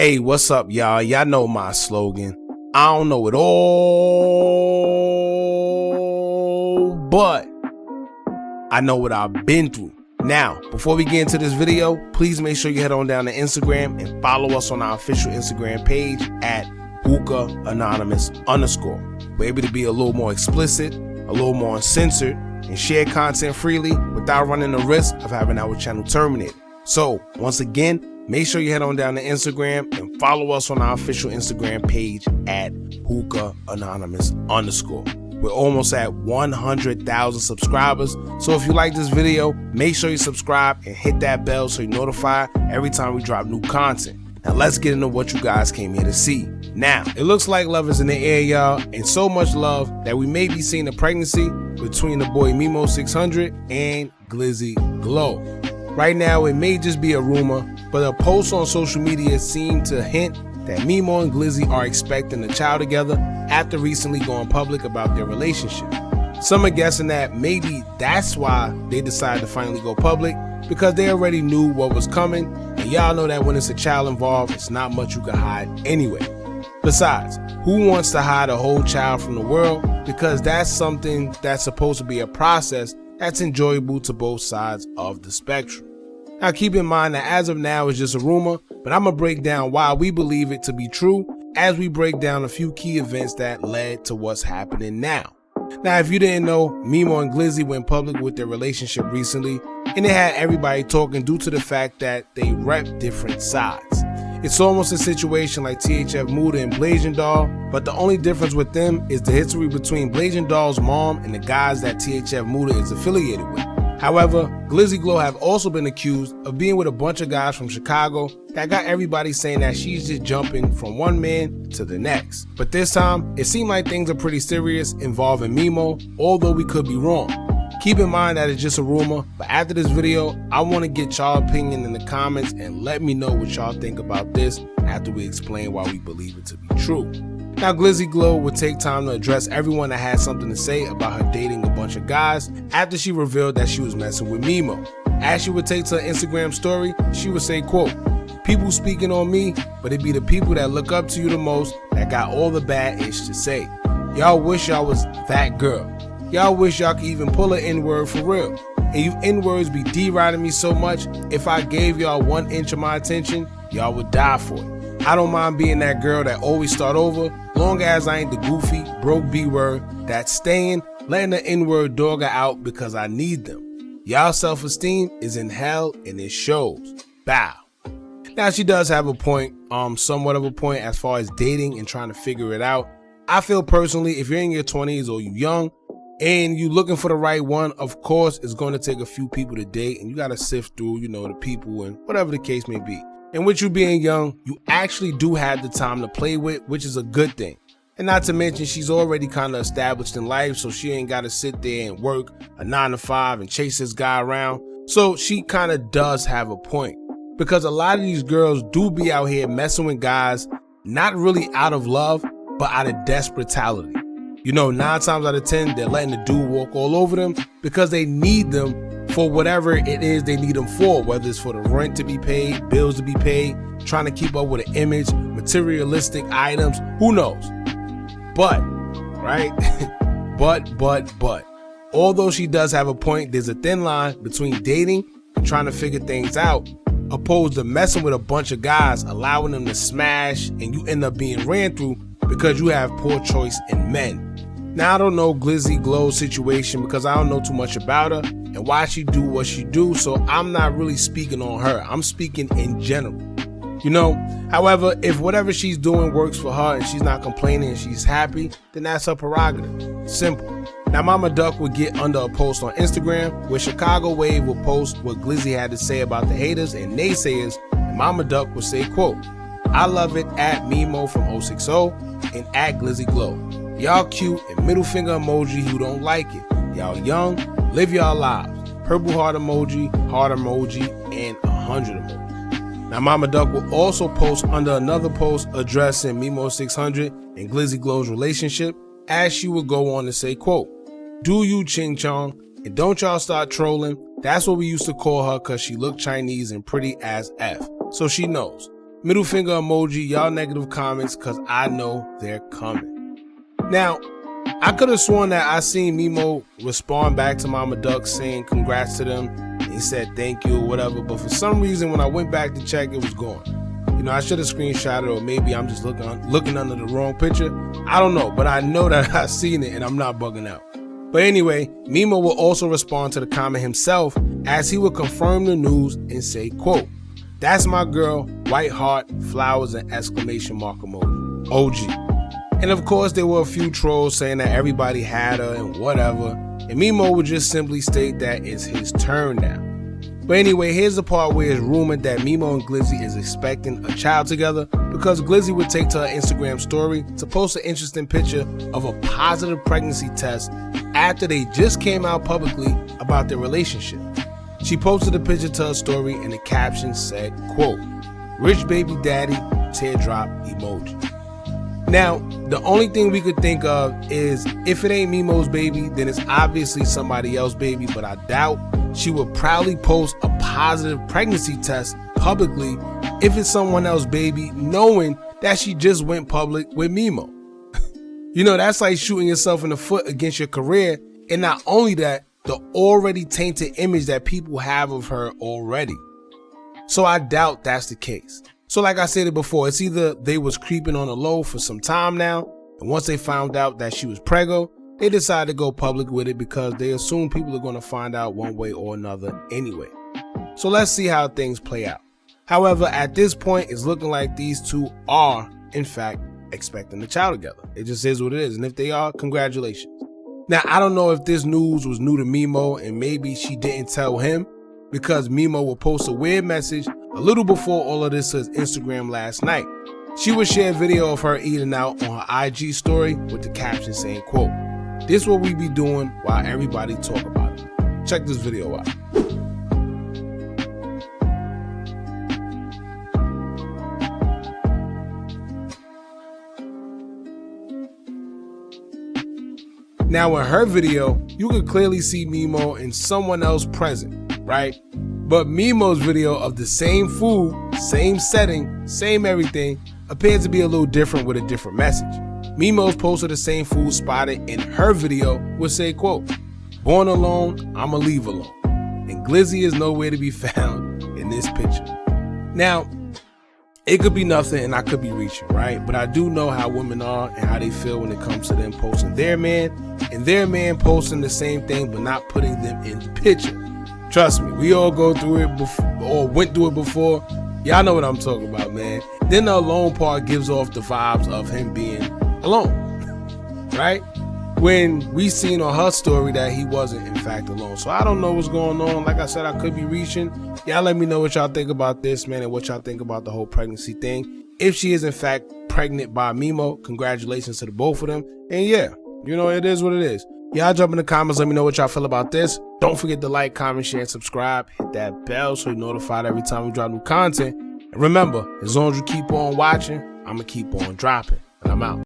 Hey, what's up, y'all? Y'all know my slogan. I don't know it all, but I know what I've been through. Now, before we get into this video, please make sure you head on down to Instagram and follow us on our official Instagram page at Hookah Anonymous _. We're able to be a little more explicit, a little more uncensored, and share content freely without running the risk of having our channel terminated. So, once again, make sure you head on down to Instagram and follow us on our official Instagram page at Hookah Anonymous _. We're almost at 100,000 subscribers. So if you like this video, make sure you subscribe and hit that bell so you're notified every time we drop new content. Now let's get into what you guys came here to see. Now, it looks like love is in the air, y'all, and so much love that we may be seeing a pregnancy between the boy Memo600 and Glizzy Glow. Right now, it may just be a rumor, but a post on social media seemed to hint that Memo and Glizzy are expecting a child together after recently going public about their relationship. Some are guessing that maybe that's why they decided to finally go public, because they already knew what was coming, and y'all know that when it's a child involved, it's not much you can hide anyway. Besides, who wants to hide a whole child from the world? Because that's something that's supposed to be a process that's enjoyable to both sides of the spectrum. Now keep in mind that as of now it's just a rumor, but I'm going to break down why we believe it to be true as we break down a few key events that led to what's happening now. Now, if you didn't know, Memo and Glizzy went public with their relationship recently, and it had everybody talking due to the fact that they rep different sides. It's almost a situation like THF Muda and Blazing Doll, but the only difference with them is the history between Blazing Doll's mom and the guys that THF Muda is affiliated with. However, Glizzy Glow have also been accused of being with a bunch of guys from Chicago that got everybody saying that she's just jumping from one man to the next. But this time, it seemed like things are pretty serious involving Memo, although we could be wrong. Keep in mind that it's just a rumor, but after this video, I want to get y'all opinion in the comments and let me know what y'all think about this after we explain why we believe it to be true. Now, Glizzy Glow would take time to address everyone that had something to say about her dating a bunch of guys after she revealed that she was messing with Memo. As she would take to her Instagram story, she would say, quote, "People speaking on me, but it be the people that look up to you the most that got all the bad ish to say. Y'all wish y'all was that girl. Y'all wish y'all could even pull an N-word for real. And you N-words be deriding me so much, if I gave y'all 1 inch of my attention, y'all would die for it. I don't mind being that girl that always start over, long as I ain't the goofy, broke B-word that's staying, letting the N-word dog her out because I need them. Y'all self-esteem is in hell and it shows. Bow." Now, she does have a point, somewhat of a point as far as dating and trying to figure it out. I feel personally, if you're in your 20s or you young and you looking for the right one, of course, it's going to take a few people to date and you got to sift through, the people and whatever the case may be. And with you being young, you actually do have the time to play with, which is a good thing. And not to mention, she's already kind of established in life, so she ain't got to sit there and work a 9 to 5 and chase this guy around. So she kind of does have a point, because a lot of these girls do be out here messing with guys, not really out of love, but out of desperation. 9 times out of 10, they're letting the dude walk all over them because they need them for whatever it is they need them for, whether it's for the rent to be paid, bills to be paid, trying to keep up with an image, materialistic items, who knows? But, right? but, although she does have a point, there's a thin line between dating and trying to figure things out, opposed to messing with a bunch of guys, allowing them to smash, and you end up being ran through because you have poor choice in men. Now, I don't know Glizzy Glow's situation because I don't know too much about her and why she do what she do, so I'm not really speaking on her. I'm speaking in general. However, if whatever she's doing works for her and she's not complaining and she's happy, then that's her prerogative. Simple. Now, Mama Duck would get under a post on Instagram where Chicago Wave would post what Glizzy had to say about the haters and naysayers, and Mama Duck would say, quote, "I love it at Memo from 060 and at Glizzy Glow. Y'all cute and middle finger emoji who don't like it. Y'all young, live y'all lives. Purple heart emoji, and 100 emoji." Now, Mama Duck will also post under another post addressing Memo600 and Glizzy Glow's relationship, as she would go on to say, quote, "Do you ching chong, and don't y'all start trolling. That's what we used to call her because she looked Chinese and pretty as F. So she knows. Middle finger emoji, y'all negative comments, cause I know they're coming. Now, I could have sworn that I seen Memo respond back to Mama Duck saying congrats to them. He said thank you or whatever, but for some reason when I went back to check, it was gone. You know, I should have screenshotted, or maybe I'm just looking under the wrong picture. I don't know, but I know that I seen it and I'm not bugging out. But anyway, Memo will also respond to the comment himself as he will confirm the news and say, quote, "That's my girl, white heart, flowers, and exclamation mark emoji. OG." And of course, there were a few trolls saying that everybody had her and whatever. And Memo would just simply state that it's his turn now. But anyway, here's the part where it's rumored that Memo and Glizzy is expecting a child together, because Glizzy would take to her Instagram story to post an interesting picture of a positive pregnancy test after they just came out publicly about their relationship. She posted a picture to her story and the caption said, quote, "Rich baby daddy, teardrop emoji." Now, the only thing we could think of is if it ain't Memo's baby, then it's obviously somebody else's baby, but I doubt she would proudly post a positive pregnancy test publicly if it's someone else's baby, knowing that she just went public with Memo. You know, that's like shooting yourself in the foot against your career, and not only that, the already tainted image that people have of her already. So I doubt that's the case. So like I said it before, it's either they was creeping on the low for some time now, and once they found out that she was preggo, they decided to go public with it because they assume people are going to find out one way or another anyway. So let's see how things play out. However, at this point, it's looking like these two are, in fact, expecting a child together. It just is what it is. And if they are, congratulations. Now, I don't know if this news was new to Memo and maybe she didn't tell him, because Memo will post a weird message a little before all of this to his Instagram last night. She would share a video of her eating out on her IG story with the caption saying, quote, "This what we be doing while everybody talk about it." Check this video out. Now in her video, you can clearly see Memo and someone else present, right? But Memo's video of the same food, same setting, same everything, appears to be a little different with a different message. Memo's post of the same food spotted in her video would say, quote, "Born alone, I'ma leave alone." And Glizzy is nowhere to be found in this picture. Now, it could be nothing and I could be reaching, right? But I do know how women are and how they feel when it comes to them posting their man and their man posting the same thing but not putting them in the picture. Trust me, we all go through it before, or went through it before. Y'all know what I'm talking about, man. Then the alone part gives off the vibes of him being alone, right? When we seen on her story that he wasn't in fact alone. So I don't know what's going on. Like I said, I could be reaching. Y'all let me know what y'all think about this, man, and what y'all think about the whole pregnancy thing. If she is in fact pregnant by Memo, congratulations to the both of them. And yeah, you know, it is what it is. Y'all jump in the comments, let me know what y'all feel about this. Don't forget to like, comment, share, and subscribe. Hit that bell so you're notified every time we drop new content. And remember, as long as you keep on watching, I'm going to keep on dropping. And I'm out.